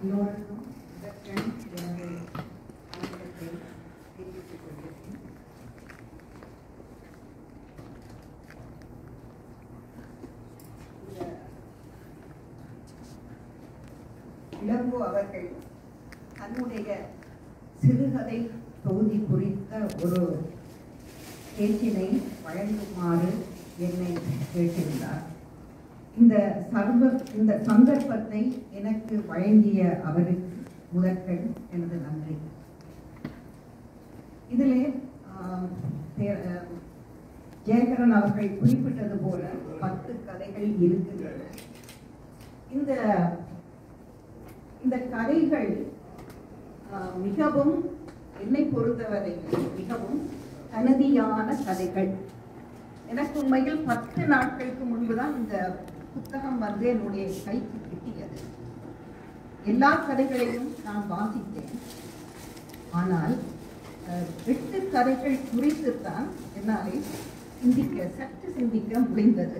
எல்லோருக்கும் இதற்கென எனது வணக்கத்தை தெரிவித்துக் கொள்கிறேன். இளங்கோ அவர்கள் தன்னுடைய சிறுகதை தொகுதி குறித்த ஒரு பேச்சினை வழங்குமாறு என்னை கேட்டிருந்தார். இந்த சந்தர்ப்பத்தை எனக்கு வழங்கிய அவருக்கு முதற்கண் எனது நன்றி. இதிலே ஜெயகரன் அவர்கள் குறிப்பிட்டது போல 10 கதைகள் இருக்கின்றன. இந்த கதைகள் மிகவும் என்னை பொறுத்தவரை மிகவும் அநதியான கதைகள். எனக்கு உண்மையில் 10 நாட்களுக்கு முன்புதான் இந்த புத்தகம் என்னுடைய கைக்கு கிட்டியது. எல்லா கதைகளையும் நான் வாசித்தேன். ஆனால் 8 கதைகள் குறித்துத்தான் என்னாலே சற்று சிந்திக்க முடிந்தது.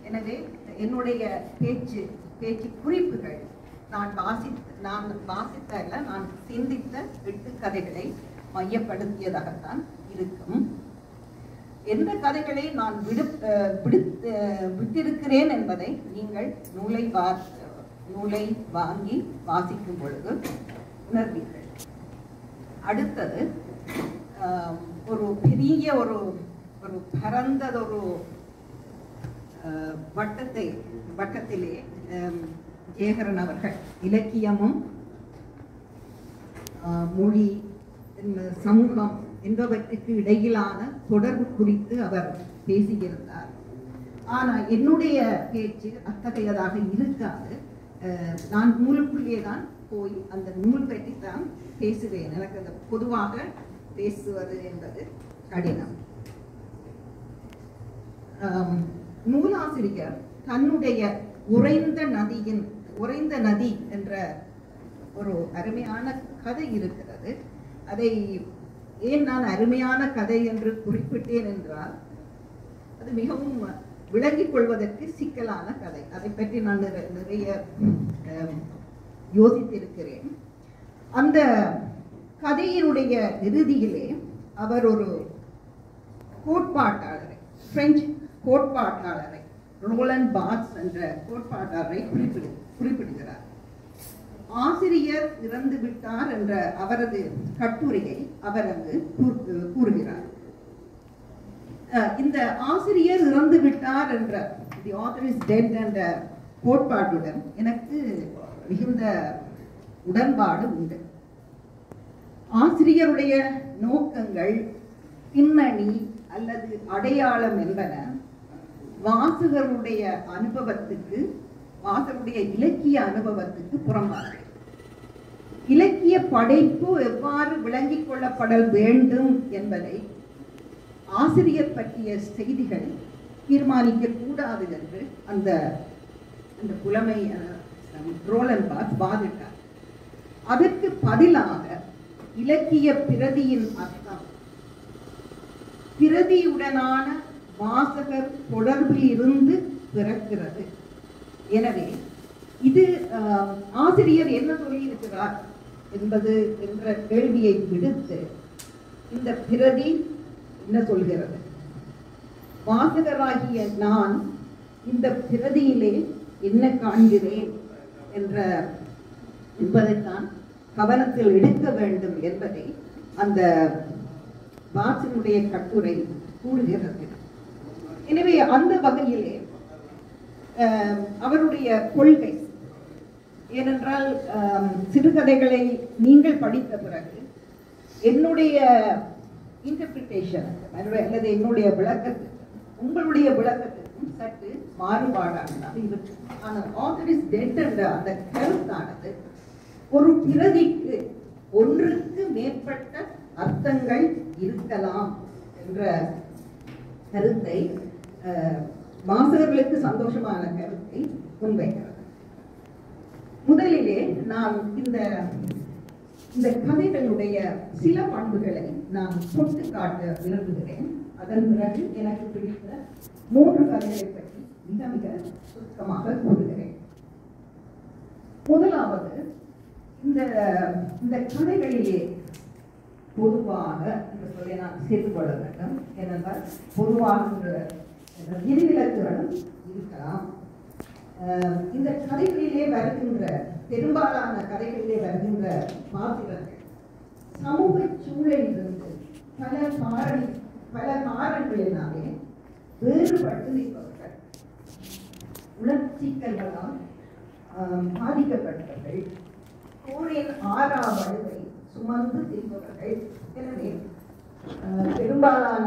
எனவே என்னுடைய பேச்சு குறிப்புகள் நான் சிந்தித்த 8 கதைகளை மையப்படுத்தியதாகத்தான் இருக்கும். எந்த கதைகளை நான் விட்டிருக்கிறேன் என்பதை நீங்கள் நூலை வாங்கி வாசிக்கும் பொழுது உணர்வீர்கள். அடுத்தது ஒரு பெரிய ஒரு பரந்ததொரு வட்டத்திலே ஜெயகரன் அவர்கள் இலக்கியமும் மொழி சமூகம் என்பவற்றுக்கு இடையிலான தொடர்பு குறித்து அவர் பேசியிருந்தார். ஆனால் என்னுடைய பேச்சு அத்தகையதாக இருக்காது. நான் நூலுக்குள்ளே தான் போய் அந்த நூல் பற்றி தான் பேசுவேன். எனக்கு அந்த பொதுவாக பேசுவது என்பது கடினம். நூலாசிரியர் தன்னுடைய உறைந்த நதி என்ற ஒரு அருமையான கதை இருக்கிறது. அதை ஏன் நான் அருமையான கதை என்று குறிப்பிட்டேன் என்றால், அது மிகவும் விளங்கிக் கொள்வதற்கு சிக்கலான கதை. அதை பற்றி நான் நிறைய யோசித்திருக்கிறேன். அந்த கதையினுடைய இறுதியிலே அவர் ஒரு கோட்பாட்டாளரை, பிரெஞ்சு கோட்பாட்டாளரை, ரோலண்ட் பார்த்ஸ் என்ற கோட்பாட்டாளரை குறிப்பிடுகிறார். ஆசிரியர் இறந்து விட்டார் என்ற அவரது கட்டுரையை அவர் அங்கு கூறுகிறார். இந்த ஆசிரியர் இறந்து விட்டார் என்ற தி ஆத்தர் இஸ் டெட் என்ற கோட்பாட்டுடன் எனக்கு மிகுந்த உடன்பாடு உண்டு. ஆசிரியருடைய நோக்கங்கள், பின்னணி அல்லது அடையாளம் என்பன வாசகருடைய இலக்கிய அனுபவத்துக்கு புறம்பாக இலக்கிய படைப்பு எவ்வாறு விளங்கிக் கொள்ளப்பட வேண்டும் என்பதை ஆசிரியர் பற்றிய செய்திகள் தீர்மானிக்க கூடாது என்று அந்த புலமை ரோலண்ட் பார்த்ஸ் வாதிட்டார். அதற்கு பதிலாக இலக்கிய பிரதியின் அர்த்தம் பிரதியுடனான வாசகர் தொடர்பில் இருந்து பிறக்கிறது. எனவே இது ஆசிரியர் என்ன சொல்லியிருக்கிறார் என்ற கேள்வியை விடுத்து இந்த பிரதி என்ன சொல்கிறது, வாசகராகிய நான் இந்த பிரதியிலே என்ன காண்கிறேன் என்பதைத்தான் கவனத்தில் எடுக்க வேண்டும் என்பதை அந்த பார்த்ஸினுடைய கட்டுரை கூறுகிறது. எனவே அந்த வகையிலே அவருடைய கொள்கை ஏனென்றால் சிறுகதைகளை நீங்கள் படித்த பிறகு என்னுடைய இன்டர்பிரிட்டேஷன் அல்லது என்னுடைய விளக்கத்துக்கு உங்களுடைய விளக்கத்துக்கும் சற்று மாறுபாடாக இருக்கு. ஆனால் ஆத்தர் இஸ் டெட் என்ற அந்த கருத்தானது ஒரு பிரதிக்கு ஒன்றுக்கு மேற்பட்ட அர்த்தங்கள் இருக்கலாம் என்ற கருத்தை வாசகர்களுக்கு சந்தோஷமான கருத்தை முன்வைக்கிறது. முதலிலே நான் இந்த கதைகளுடைய சில பண்புகளை நான் தொட்டு காட்ட விரும்புகிறேன். அதன் பிறகு எனக்கு பிடித்த 3 கதைகளை பற்றி மிக மிக சுருக்கமாக கூறுகிறேன். முதலாவது இந்த இந்த கதைகளிலே பொதுவாக இந்த சொல்லை நான் சேர்த்துக் கொள்ள வேண்டும். ஏனென்றால் பொதுவாக விதிவிலக்குகளும் இருக்கலாம். இந்த கதைகளிலே வருகின்ற பெரும்பாலான கதைகளிலே வருகின்ற பாத்திரங்கள் சமூக சூழலிலிருந்து பல காரணங்களினாலே வேறுபட்டு நிற்பவர்கள், உணர்ச்சிகளால் பாதிக்கப்பட்டவர்கள், போரின் ஆறாவடுவை சுமந்து திரிபவர்கள். எனவே பெரும்பாலான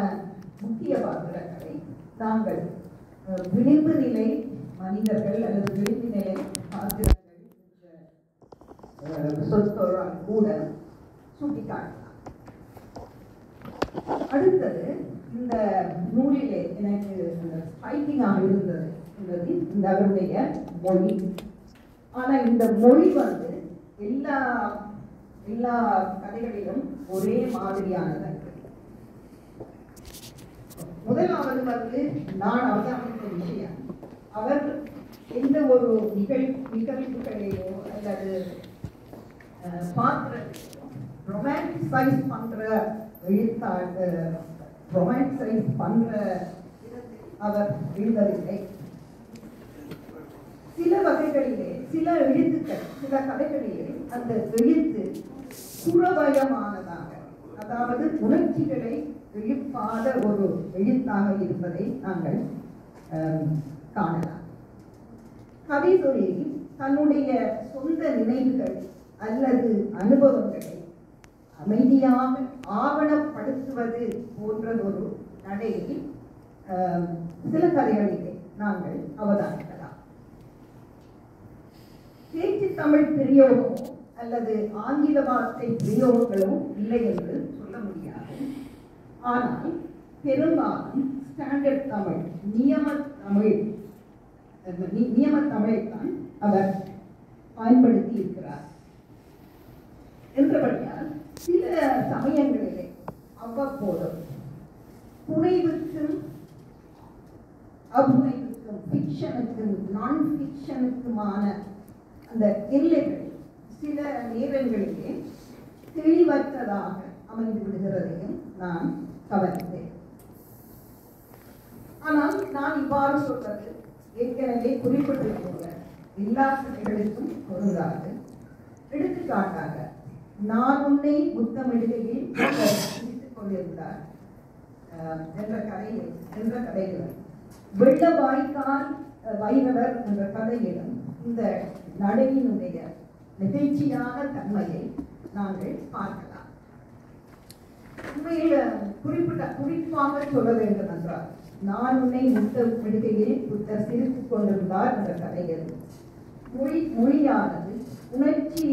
முக்கிய பாத்திரங்களை நாங்கள் விளிம்பு நிலை மனிதர்கள் அல்லது விளிம்பு நிலை பாத்திரங்கள் என்ற சொற்களால் கூட சுட்டிக்காட்டலாம். அடுத்தது இந்த நூலிலே எனக்கு ஸ்ட்ரைக்கிங்காக இருந்தது இந்த அவருடைய மொழி. ஆனால் இந்த மொழி எல்லா கதைகளிலும் ஒரே மாதிரியானது. முதலாவது நான் அவதானித்த விஷயம், அவர் எந்த ஒரு நிகழ்வுகளையோ அல்லது பாத்திரத்தையோ ரொமான்டிசைஸ் பண்ற ரொமான்டிசைஸ் பண்ற அவர் எழுதவில்லை. சில வகைகளிலே சில எழுத்துக்கள் சில கதைகளிலே அந்த எழுத்து சுரபயமானதாக, அதாவது உணர்ச்சிகளை எழுப்பாத ஒரு எழுத்தாக இருப்பதை நாங்கள் காணலாம். கதை சொல்லி தன்னுடைய சொந்த நினைவுகள் அல்லது அனுபவங்களை அமைதியாக ஆவணப்படுத்துவது போன்ற ஒரு நடையை சில கதைகளிலே நாங்கள் அவதானிக்கலாம். பேச்சு தமிழ் பிரயோகமோ அல்லது ஆங்கில வார்த்தை பிரயோகங்களோ இல்லை என்று சொல்ல முடியாது. ஆனால் பெரும்பாலும் ஸ்டாண்டர்ட் தமிழ், நியம தமிழைத்தான் அவர் பயன்படுத்தி இருக்கிறார். என்றபடியால் சில சமயங்களிலே அவ்வப்போது புனைவுக்கும் அபுனைவுக்கும், ஃபிக்ஷனுக்கும் நான் ஃபிக்ஷனுக்குமான அந்த எல்லைகள் சில நேரங்களிலே தெளிவற்றதாக அமைந்து விடுகிறதையும் நான் கவனித்தேன். ஆனால் நான் இவ்வாறு சொல்வது ஏற்கனவே குறிப்பிட்டது போல எல்லா கதைகளுக்கும் பொருந்தாது. எடுத்துக்காட்டாக நான் உன்னை முத்தமிடுகையில் சிரித்துக் கொண்டிருந்தார் என்ற கதையிலும், வெள்ளவாய்க்கால் வைரவர் என்ற கதையிலும் இந்த நடையினுடைய நிகழ்ச்சியான தன்மையை நாங்கள் பார்க்கலாம். உண்மையில் குறிப்பாக சொல்ல வேண்டும் என்றால், நான் உன்னை முத்தமிடுகையில் புத்தர் சிரித்துக் கொண்டிருந்தார் என்ற கதையில் மொழியானது உணர்ச்சி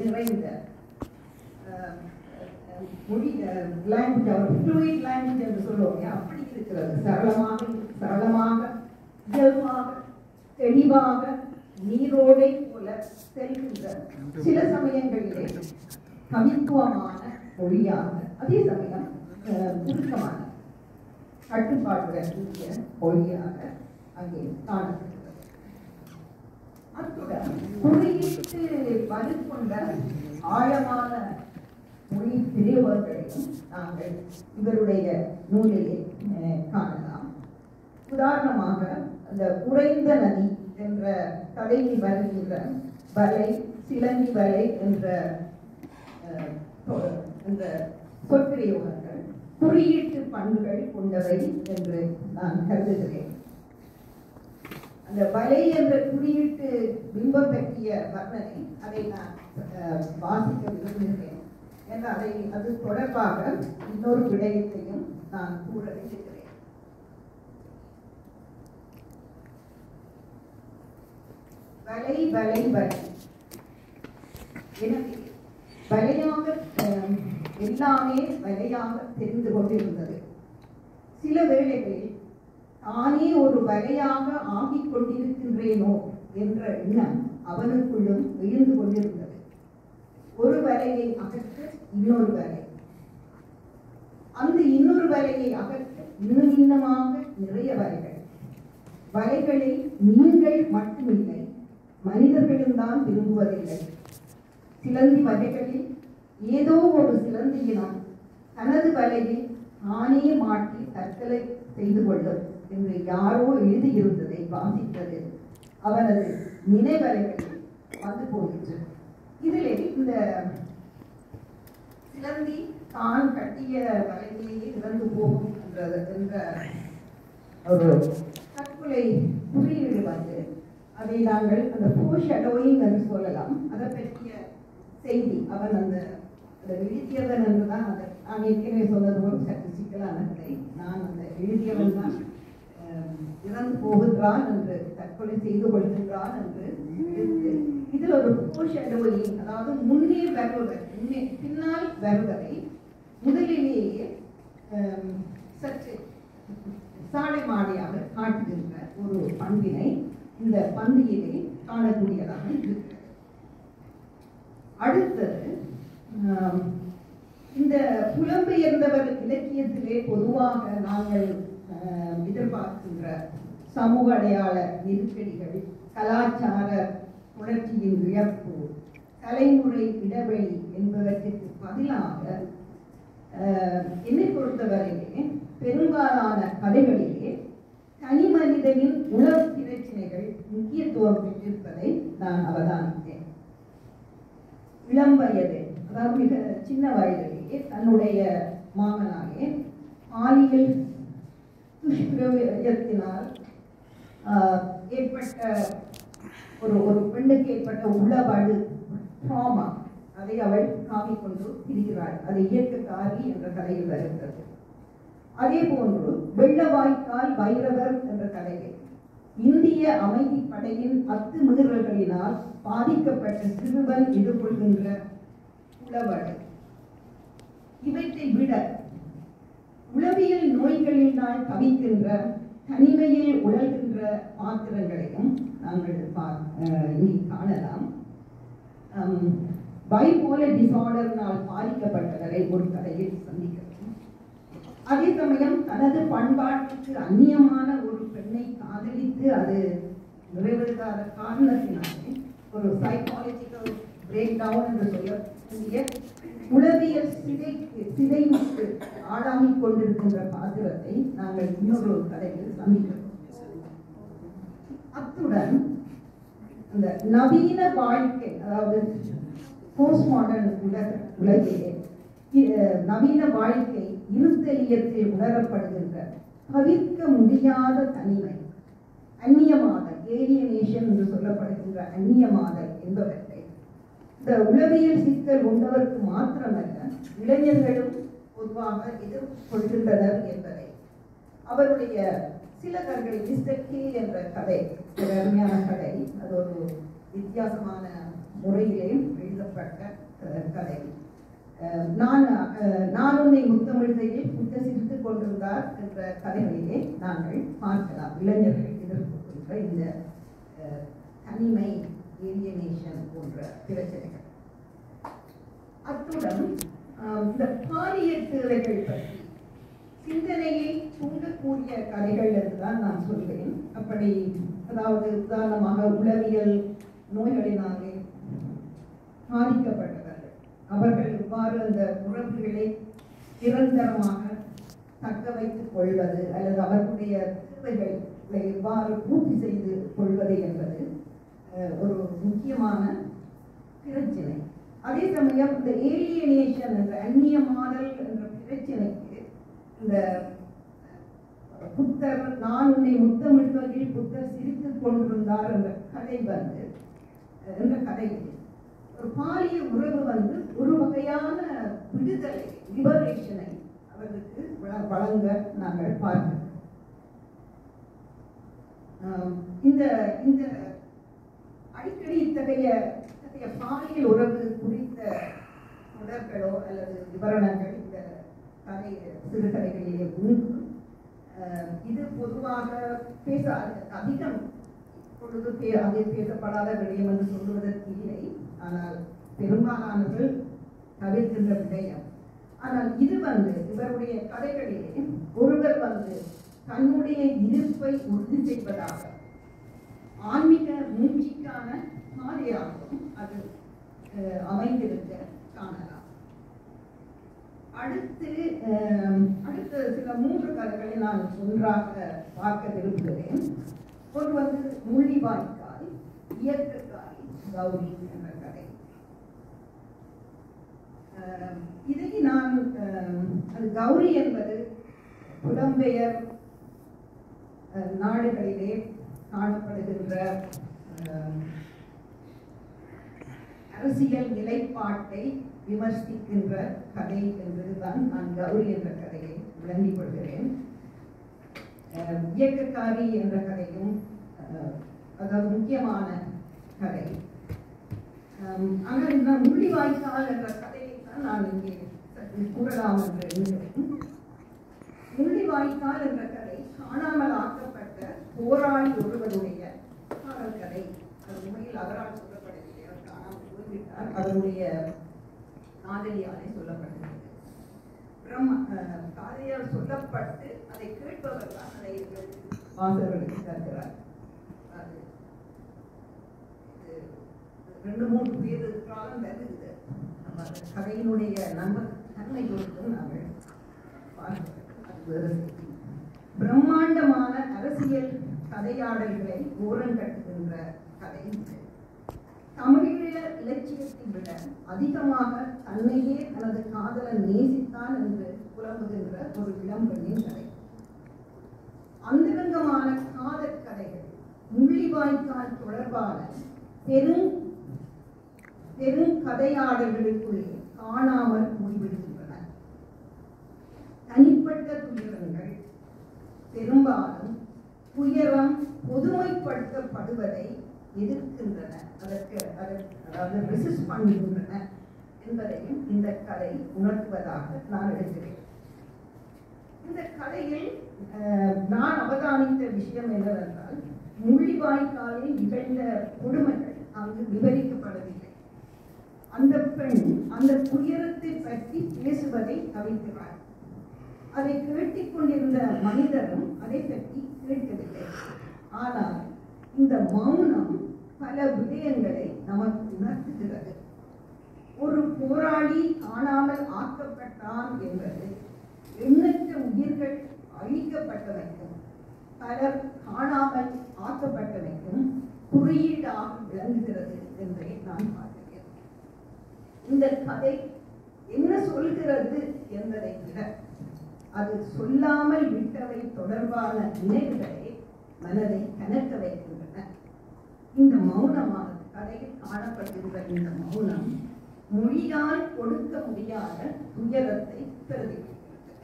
நிறைந்த மொழி, லாங்குவேஜ் என்று சொல்லுவோம், அப்படி இருக்கிறது. சரளமாக இயல்பாக தெளிவாக நீரோடை போல செல்கின்ற சில சமயங்களிலே கவித்துவமான மொழியாக, அதே சமயம் சுருக்கமான கட்டுப்பாட்டுடன் கூடிய மொழியாக அங்கே காணப்படுகிறது. அத்துடன் குறியீட்டு வலுக்கொண்ட ஆழமான மொழி பிரிவுகளையும் நாங்கள் இவருடைய நூலிலே காணலாம். உதாரணமாக அந்த உறைந்த நதி என்ற கதையில் வருகின்ற வலை, சிலந்தி வலை என்ற சொற்பிரயோகங்கள் குறியீட்டு பண்புகள் கொண்டவை என்று நான் கருதுகிறேன். அந்த வலை என்ற குறியீட்டு பிம்பம் பற்றிய வர்ணனை அதை நான் வாசிக்க விரும்புகிறேன். என்றால் அது தொடர்பாக இன்னொரு விடயத்தையும் நான் கூற விரும்புகிறேன். வலை வலை வலை, எனவே வலையாக எல்லாமே வலையாக தெரிந்து கொண்டிருந்தது. சில வேளைகளில் தானே ஒரு வலையாக ஆகிக் கொண்டிருக்கின்றேனோ என்ற எண்ணம் அவனுக்குள்ளும் எழுந்து கொண்டிருந்தது. ஒரு வலையை அகற்ற இன்னொரு வலை, அந்த இன்னொரு வலையை அகற்ற இன்னமாக நிறைய வலைகள். வலைகளை நீங்கள் மட்டுமில்லை, மனிதர்களும் தான் விரும்புவதில்லை. சிலந்தி வகைகளில் ஏதோ ஒரு சிலந்தி இனம் தனது வலையில் தானே மாட்டி தற்கொலை செய்து கொள்ளும் என்று யாரோ எழுதியிருந்ததை வாசித்தது அவனது நினைவலைகளில் வந்து போயிற்று. இதிலே இந்த சிலந்தி தான் கட்டிய வலையிலேயே இறந்து போகும் என்ற ஒரு தற்கொலை குறியீடு வந்து அதை நாங்கள் அந்த ஃபோர்ஷடோயிங் என்று சொல்லலாம். அதை பற்றிய செய்தி அவன் அந்த எழுதியவன் என்றுதான் அதை நான் ஏற்கனவே சொன்னது ஒரு சற்று சிக்கலான கதை. நான் அந்த எழுதியவன் தான் இறந்து போகின்றான் என்று தற்கொலை செய்து கொள்கின்றான் என்று எடுத்து இதில் ஒரு ஃபோர்ஷடோயிங், அதாவது முன்னே வருபவர் பின்னால் வருவதை முதலிலேயே சற்று சாலை மாடியாக காட்டுகின்ற ஒரு பண்பினை இந்த பந்தியிலே காணக்கூடியதாக இருக்கிறது. அடுத்தது இந்த புலம்பெயர்ந்தவர் இலக்கியத்திலே பொதுவாக நாங்கள் எதிர்பார்க்கின்ற சமூக அடையாள நெருக்கடிகள், கலாச்சார புரட்சியின் இழப்பு, தலைமுறை இடைவெளி என்பவற்றுக்கு பதிலாக என்னை பொறுத்தவரையிலே பெரும்பாலான கதைகளிலே தனி மனிதனின் உணர்வு பிரச்சனைகள் முக்கியத்துவம் பெற்றிருப்பதை நான் அவதானித்தேன். இளம் வயது, அதாவது மிக சின்ன வயதிலேயே தன்னுடைய மாமனாலே பாலியல் துஷ்பிரயோகத்தினால் ஏற்பட்ட ஒரு பெண்ணுக்கு ஏற்பட்ட உளவாடு ட்ராமா, அதை அவள் காமிக்கொண்டு இருக்கிறாள். அது இயற்கைக்காரி என்ற கதையில் வருகிறது. அதே போன்று வெள்ளவாய்க்கால் பைரவர் என்ற கதையில் இந்திய அமைதி படையின் அத்துமீறல்களினால் பாதிக்கப்பட்ட சிறுவன் எதிர்கொள்கின்ற உளவாடு. இவற்றை விட உளவியல் நோய்களினால் தவிக்கின்ற, தனிமையில் உழல்கின்ற பாத்திரங்களையும் நாங்கள் இங்கே காணலாம். பைபோலர் டிசார்டர்னால் பாதிக்கப்பட்டவரை ஒரு கதையில் சந்திக்கிறோம். அதே சமயம் தனது பண்பாட்டுக்கு அந்நியமான ஒரு பெண்ணை காதலித்து அது நிறைவேறாத காரணத்தினாலே ஒரு சைக்காலஜிக்கல் பிரேக் டவுன் என்று சொல்லக்கூடிய உளவியல் சிதைவுக்கு ஆளாகிக் கொண்டிருக்கின்ற பாத்திரத்தை நாங்கள் இன்னொரு கதையில் சந்திக்கிறோம். அத்துடன் அந்த நவீன வாழ்க்கை, அதாவது போஸ்ட் மாடர்ன் உலகிலே நவீன வாழ்க்கை இருத்தலியத்தில் உணரப்படுகின்ற தவிர்க்க முடியாத தனிமை, அந்நியமாதல், ஏலியனேஷன் என்று சொல்லப்படுகின்ற அந்நியமாதல் என்பவற்றை இந்த உளவியல் சிக்கல் கொண்டவருக்கு மாத்திரமல்ல இளைஞர்களும் பொதுவாக எதிர்கொள்கின்றனர் என்பதை அவருடைய சில கதைகளை, மிஸ்டர் கே என்ற கதை, ஒரு அருமையான கதை, அது ஒரு வித்தியாசமான முறையிலே எழுதப்பட்ட கதை. நான் உன்னை முத்தமிழ்கையில் புத்த சிரித்துக் கொண்டிருந்தார் என்ற கதைகளிலே நாங்கள் பார்க்கலாம் இளைஞர்கள் எதிர்கொள்கின்ற இந்த தனிமை, ஏலியனேஷன் போன்ற பிரச்சனைகள். அத்துடன் இந்த பாலியல் தேவைகள் பற்றி சிந்தனையை தூண்டக்கூடிய கதைகள் என்றுதான் நான் சொல்வேன். அப்படி, அதாவது உதாரணமாக உளவியல் நோய்களினாலே பாதிக்கப்பட்டவர்கள், அவர்கள் எவ்வாறு அந்த உறவுகளை நிரந்தரமாக தக்க வைத்துக் கொள்வது அல்லது அவர்களுடைய தேவைகளை எவ்வாறு பூர்த்தி செய்து கொள்வது என்பது ஒரு முக்கியமான பிரச்சனை. அதே சமயம் இந்த ஏலியனேஷன் என்ற அந்நியமாதல் என்ற பிரச்சனைக்கு இந்த புத்தர் நான் உன்னை முத்தமிழ்வதில் புத்தர் சிரித்துக் கொண்டிருந்தார் என்ற கதை வந்து என்ற கதையில் ஒரு பாலிய உறவு வந்து ஒரு வகையான விடுதலை, லிபரேஷனை அவருக்கு வழங்க நாங்கள் பார்க்கிறோம். இந்த இந்த அடிக்கடி இத்தகைய பாலியல் உறவு குறித்த தொடர்களோ அல்லது விவரணங்கள் இந்த கதை சிறுகதைகளிலே உண்டு. இது பொதுவாக அதிகம் பொழுது அது பேசப்படாத விடயம் என்று சொல்லுவதற்கு இல்லை. ஆனால் பெரும்பாலானவர்கள் தவிர்க்கின்ற விடயம். ஆனால் இது வந்து இவருடைய கதைகளிலே ஒருவர் வந்து தன்னுடைய இருப்பை உறுதி செய்வதாக ஆன்மீக மூச்சிக்கான பாதையாகவும் அது அமைந்திருக்க காணலாம். அடுத்த சில 3 கதைகளை நான் ஒன்றாக பார்க்க விரும்புகிறேன். ஒரு முள்ளிவாய்க்கால், இயற்கைக்காரி கௌரி என்ற கதை. இதை நான் அது கௌரி என்பது புலம்பெயர் நாடுகளிலே காணப்படுகின்ற அரசியல் நிலைப்பாட்டை விமர்சிக்கின்ற கதை என்பதுதான் நான் கௌரி என்ற கதையை விளங்கிக் கொள்கிறேன். இயக்கக்காரி என்ற கதையும் அதாவது முக்கியமான கதை. ஆனால் இந்த முள்ளிவாய்க்கால் என்ற கதையை தான் நான் இங்கே கூறலாம் என்று எண்ணுகிறேன். முள்ளிவாய்க்கால் என்ற கதை காணாமல் ஆக்கப்பட்ட போராளி ஒருவருடைய காதல் கதை. அது உண்மையில் அவரால் சொல்லப்படவில்லை, அவர் காணாமல் போய்விட்டார். அவருடைய காதலியாலே சொல்லப்பட்டது. காதலியால் சொல்லப்பட்டு அதை கேட்பவர் தான் அதை வாசகர்களுக்கு தருகிறார். அது 2-3 பேர் காலம் வருகிறது. கதையினுடைய நன்மை குறித்தும் நாங்கள் பிரம்மாண்டமான அரசியல் கதையாடல்களை ஓரங்கட்டுகின்ற கதை. தமிழீழ இலட்சியத்தை விட அதிகமாக தன்னையே தனது காதலன் நேசித்தான் என்று புலம்புகின்ற ஒரு இளம்பெண்ணின் கதை. அந்தரங்கமான காதல் கதைகள் முள்ளிவாய்க்கால் தொடர்பான பெரும் கதையாடல்களுக்குள்ளே காணாமல் முடிவெடுக்கின்றன. தனிப்பட்ட துயரங்கள் பெரும்பாலும் துயரம் பொதுமைப்படுத்தப்படுவதை எதிர்க்கின்றன, அதாவது ரெசிஸ்ட் பண்ணுகின்றன என்பதையும் இந்த கதை உணர்த்துவதாக நான் எடுக்கிறேன். இந்த கதையில் நான் அவதானித்த விஷயம் என்னவென்றால், முள்ளிவாய்க்காலில் நிகழ்ந்த கொடுமைகள் அங்கு விவரிக்கப்படவில்லை. அந்த பெண் அந்த துயரத்தை பற்றி பேசுவதை தவிர்க்கிறார். அதை கேட்டுக் கொண்டிருந்த மனிதரும் அதை பற்றி கேட்கவில்லை. ஆனால் இந்த மௌனம் பல விடயங்களை நமக்கு உணர்த்துகிறது. ஒரு போராளி காணாமல் ஆக்கப்பட்டான் என்பது எண்ணற்ற உயிர்கள் அழிக்கப்பட்டமைக்கும் பலர் காணாமல் ஆக்கப்பட்டமைக்கும் குறியீடாக விளங்குகிறது என்பதை நான் பார்க்கிறேன். இந்த கதை என்ன சொல்கிறது என்பதை விட அது சொல்லாமல் விட்டவை தொடர்பான நினைவுகளை மனதை கனக்க வைக்கின்றன. இந்த மௌனமானது, கதையில் காணப்படுகின்ற இந்த மௌனம் மொழியால் கொடுக்க முடியாத துயரத்தை பிரதிபலிக்கிறது.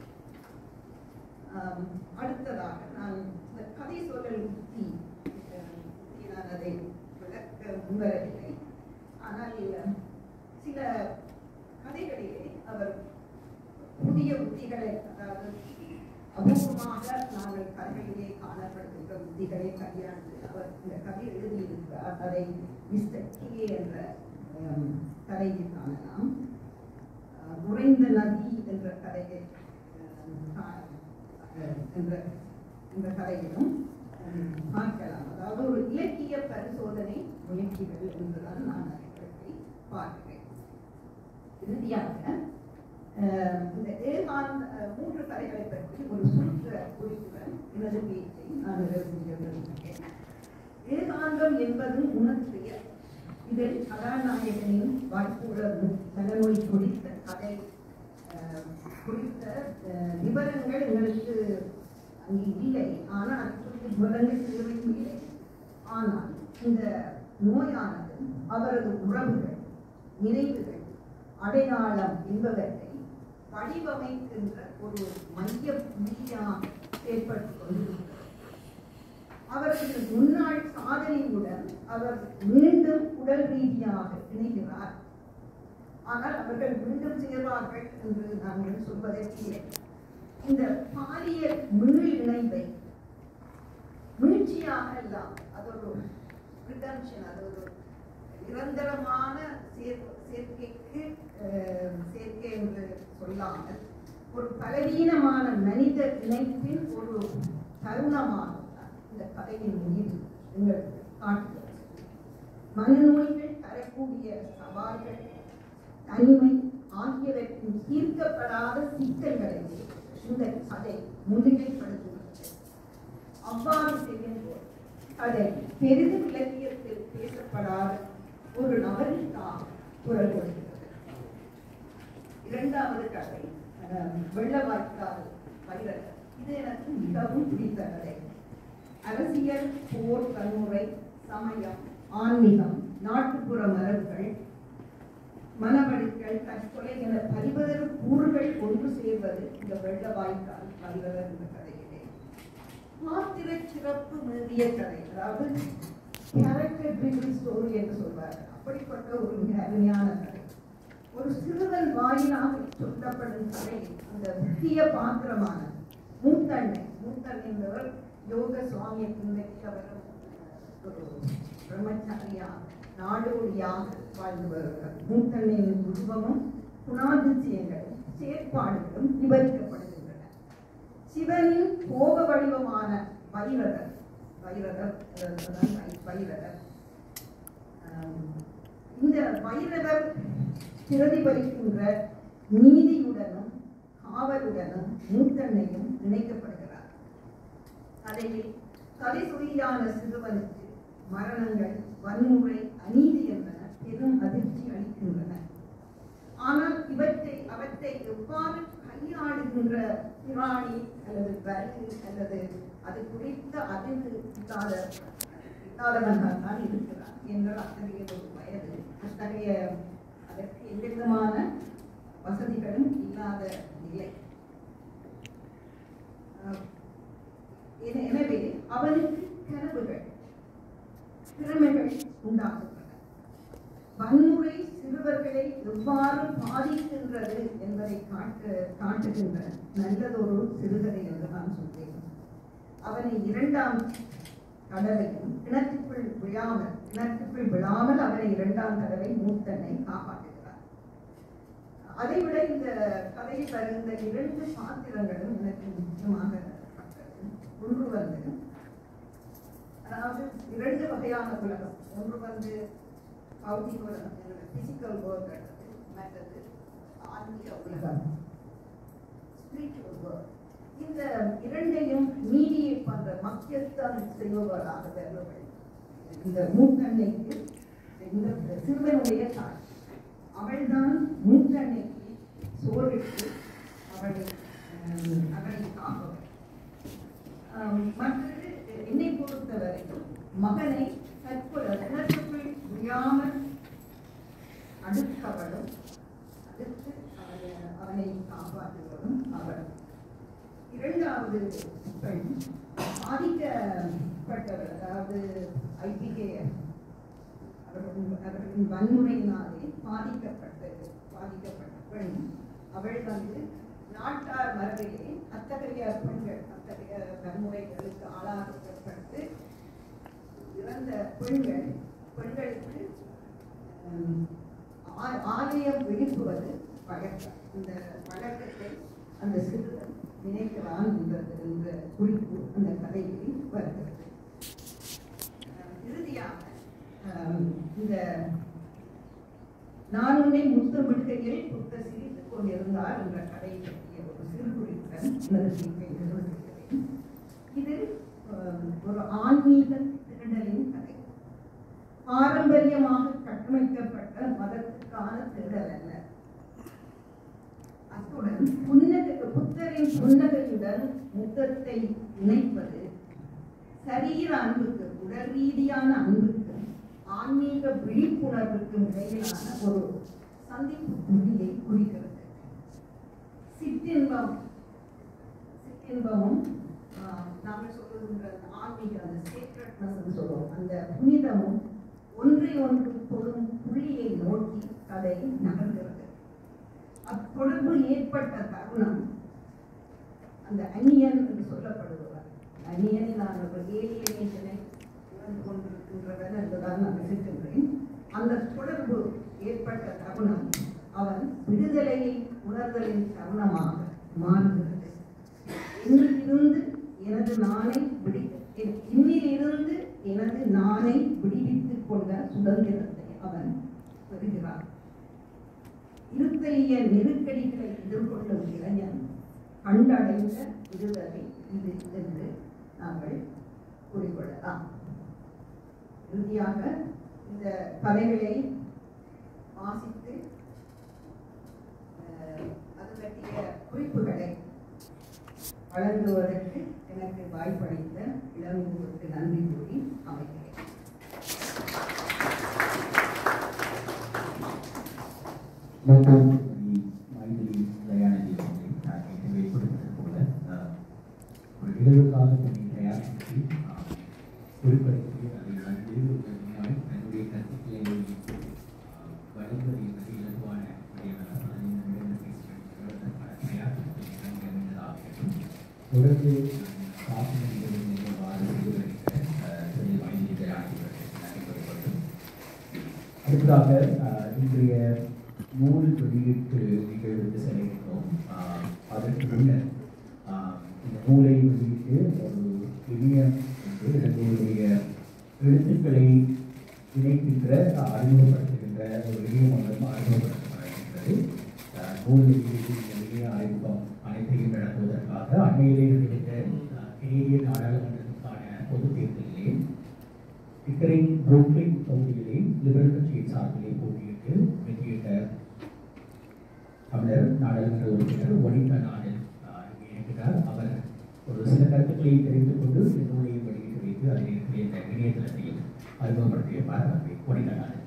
அடுத்ததாக நான் இந்த கதை சொல்லல் உத்தி நான் அதை விளக்க முன்வரவில்லை. ஆனால் சில கதைகளிலே அவர் புதிய உத்திகளை, அதாவது அபூர்வமாக நாங்கள் கதைகளிலே காணப்படுகின்ற உத்திகளை கையாண்டு அவர் இந்த கதை எழுதியிருக்கிறார். அதை மிஸ்டர் கே என்ற கதையை காணலாம். உறைந்த நதி என்ற கதையை என்ற கதையிலும் பார்க்கலாம். அதாவது ஒரு இலக்கிய பரிசோதனை முயற்சிகள் என்றுதான் நான் அதை பற்றி பார்க்கிறேன். இறுதியாக இந்த ஏகாந்த 3 கதைகளை பற்றி ஒரு சுருக்க குறிப்புடன் எனது பேச்சை நான் நிறைவேற்றுகிறேன். ஏகாந்தம் என்பது உணர்ச்சியல். இதில் கதாநாயகனின் வாய்ப்புள்ள மனநோய் குறித்த கதை குறித்த விவரங்கள் எங்களுக்கு அங்கே இல்லை. ஆனால் அது விவரங்கள் தேவையும் இல்லை. ஆனால் இந்த நோயானது அவரது உறவுகள், நினைவுகள், அடையாளம் என்பவற்றை வடிவமைக்கின்ற ஒரு மைய புள்ளியாக ஏற்பட்டுக் கொண்டிருக்கிறது. அவரது முன்னாள் காதலியுடன் அவர் மீண்டும் உடல் ரீதியாக இணைகிறார். ஆனால் அவர்கள் மீண்டும் சேர்வார்கள் என்று நாங்கள் சொல்வதற்கில்லை. இந்த பாலியல் மீள் இணைவை மீழ்ச்சியாக எல்லாம் அது ஒரு ரிடம்ஷன், அது ஒரு நிரந்தரமான சேர்க்கை என்று சொல்லாமல் ஒரு பலவீனமான மனித இணைப்பின் ஒரு தருணமாக இந்த கதையின் மீது எங்களுக்கு காட்டுகிறது. மனநோய்கள் வரக்கூடிய சவால்கள், தனிமை ஆகியவற்றின் தீர்க்கப்படாத சிக்கல்களை இந்த கதை முன்னிலைப்படுத்துகிறது. அவ்வாறு செய்யும்போது அதை பெரிதும் இலக்கியத்தில் பேசப்படாத ஒரு நபருக்காக குரல் கொடுக்கிறது. இரண்டாவது கதை வெள்ளவாய்க்கால் வைரவர். இது எனக்கு மிகவும் பிடித்த கதை. அரசியல், போர், வன்முறை, சமயம், ஆன்மீகம், நாட்டுப்புற மரபுகள், மனவழுக்கள், தற்கொலை என பல்வேறு கூறுகள் ஒன்று சேர்வது இந்த வெள்ளவாய்க்கால் வைரவர் என்ற கதையிலே. பாத்திர சிறப்பு மீறிய கதை, அதாவது கேரக்டர் ட்ரிவன் ஸ்டோரி என்று சொல்வார். அப்படிப்பட்ட ஒரு மிக அருமையான கதை. ஒரு சிறுவன் வாயிலாக சொல்லப்படும் கதையில் அந்த முக்கிய பாத்திரமான மூத்தண்ணை என்பவர் யோக சுவாமியை பின்பற்றி அவரும் ஒரு பிரம்மச்சாரியாக நாடோடியாக வாழ்ந்து வருகிறார். மூத்தண்ணையின் உருவமும் குணாதிசயங்களும் செயற்பாடுகளும் விவரிக்கப்படுகின்றன. சிவனின் கோப வடிவமான வைரவர் இந்த வைரவர் பிரதிபலிக்கின்ற நீதியுடனும் காவலுடனும் மூத்தண்ணையும் இணைக்கப்படுகிறார். கதையில் தலைசுரியான சிறுவனுக்கு மரணங்கள், வன்முறை, அநீதி என்பன பெரும் அதிர்ச்சி அளிக்கின்றன. ஆனால் அவற்றை எவ்வாறு கையாளுகின்ற பிராணி அல்லது வரி அல்லது அது குறித்த அறிவு இல்லாதவனாக தான் இருக்கிறார் என்றால் அத்தகைய ஒரு வயது, அத்தகைய அதற்கு எந்தவிதமான வசதிகளும் இல்லாத நிலை. எனவே அவனுக்கு கனவுகள், திறமைகள் உண்டாகின்றன. வன்முறை சிறுவர்களை எவ்வாறு பாதிக்கின்றது என்பதை காட்டுகின்ற நல்லதொரு சிறுகதை என்று நான் சொல்வேன். அவனை இரண்டாம் தடவையும் கிணற்றுக்குள் விழாமல் அவனை இரண்டாம் தடவை மூத்தனை காப்பாற்றுகிறார். அதைவிட இந்த கதையில் வருகின்ற இரண்டு பாத்திரங்களும் எனக்கு முக்கியமாக ஒன்று வந்து, அதாவது இரண்டு வகையான உலகம். ஒன்று வந்து பௌதிக உலகம், பிசிக்கல் வேர்ல்ட், மற்றது ஆன்மீக உலகம், ஸ்பிரிச்சுவல் வேர்ல்ட். இந்த இரண்டையும் மீடியேட் பண்ற மத்தியஸ்தம் செய்பவர்களாக வருபவர்கள் இந்த மூத்தண்ணைக்கு இந்த சிறுவனுடைய தாய். அவள்தான் மூத்தண்ணைக்கு சோறிட்டு அவளை காப்பவள். மற்றது என்னை பொறுத்தவரைக்கும் மகனை கிணற்றுக்குள் விழாமல் அடுத்தவளும், அடுத்து அவனை காப்பாற்றுவதும் அவள். இரண்டாவது பெண் பாதிக்கப்பட்டவர், அதாவது ஐபிகே அவர்களின் வன்முறையினாலே பாதிக்கப்பட்ட பெண். அவள் வந்து நாட்டார் மரபிலே அத்தகைய பெண்கள், அத்தகைய வன்முறைகளுக்கு ஆளாக்கப்பட்டு இறந்த பெண்களுக்கு ஆலயம் எழுப்புவது வழக்கம். இந்த வழக்கத்தை அந்த சிறுவன் நினைக்கிறான் என்ற குறிப்பு அந்த கதையில் வருகிறது. இறுதியாக இந்த நான் உன்னை முத்தமிடுகையில் புத்த சிரித்துக் கொண்டிருந்தார் என்ற கதையை பற்றிய ஒரு சிறு குறிப்புடன் இது ஒரு ஆன்மீக திருடலின் கதை. பாரம்பரியமாக கட்டமைக்கப்பட்ட மதத்துக்கான திருடல் அல்ல. அத்துடன் புத்தரின் புன்னகையுடன் முத்தத்தை இணைப்பது சரீர அன்புக்கு, உடல் ரீதியான அன்புக்கு, ஆன்மீக விழிப்புணர்வுக்கும் இடையிலான ஒரு சந்திப்பு புள்ளியை குறிக்கிறது. சிற்றின்பமும் நாங்கள் சொல்லுகின்ற ஆன்மீக அந்த சேக்ரெட்னஸ் சொல்லுவோம், அந்த புனிதமும் ஒன்றை ஒன்று தொடும் புள்ளியை நோக்கி கதை நகர்கிறது. அத்தொடர்பு ஏற்பட்ட தருணம் அந்த அந்நியன் என்று சொல்லப்படுவார். அந்நியனிலான ஒரு ஏலியனேஷனை உணர்ந்து கொண்டிருக்கின்றவன் என்றுதான் நான் நினைக்கின்றேன். அந்த தொடர்பு ஏற்பட்ட தருணம் அவன் விடுதலையை உணர்தலின் தருணமாக மாறுகிறது. இன்னிலிருந்து எனது நானை விடுவித்துக் கொண்ட சுதந்திரத்தை அவன் பெறுகிறார். இருத்தலிய நெருக்கடிகளை எதிர்கொள்ளும் இளைஞன் கண்டடைந்த விடுதலை இது என்று நாங்கள் கூறிக்கொள்ளலாம். இறுதியாக இந்த கதைகளை வாசித்து அது பற்றிய குறிப்புகளை வழங்குவதற்கு எனக்கு வாய்ப்பளித்த இளங்கோவுக்கு நன்றி கூறி அமைக்கிறேன். மைதிலி தயாநிதி வெளிப்படுத்துவது போல ஒரு நிகழ்வுக்காக தன்னை தயாரித்து குறிப்பிடக்கூடிய அதை தன்னுடைய கருத்துக்களை வழங்குவது என்பது இலகுவான தொடர்ந்து காப்பு நிகழ்வாறு செய்து வருகிற மைதிலி தயாநிதி நடைபெறப்படும். அடுத்ததாக இன்றைய நூல் வெளியீட்டு நிகழ்வுக்கு செல்கின்றோம். அதற்கு முன்னர் இந்த நூலை வெளியிட்டு ஒரு இணையம் என்று இலங்கையுடைய எழுத்துக்களை இணைக்கின்ற அறிமுகப்படுத்துகின்ற ஒரு இணையம் ஒன்றும் அறிமுகப்படுத்தப்படுகின்றது. நூல் வெளியீட்டு இணைய அறிமுகம் அனைத்தையும் நடத்துவதற்காக அண்மையிலே நடைபெற்ற கனேடிய நாடாளுமன்றத்திற்கான பொதுத் தேர்தலிலே பிக்கரிங் புரூக்ளின் தொகுதியிலே லிபரல் கட்சியின் சார்பிலே போட்டியிட்டு வெற்றியிட்ட தமிழர் நாடாளுமன்ற உறுப்பினர் ஒனிதா நாடல் இணைக்கிறார். அவர் ஒரு சில கருத்துக்களை தெரிந்து கொண்டு இந்த நூலையும் வெளியிட்டு வைத்து அதை இந்த இணையதளத்தில் அறிமுகப்படுத்தியிருப்பார். ஒனிதா நாடல்.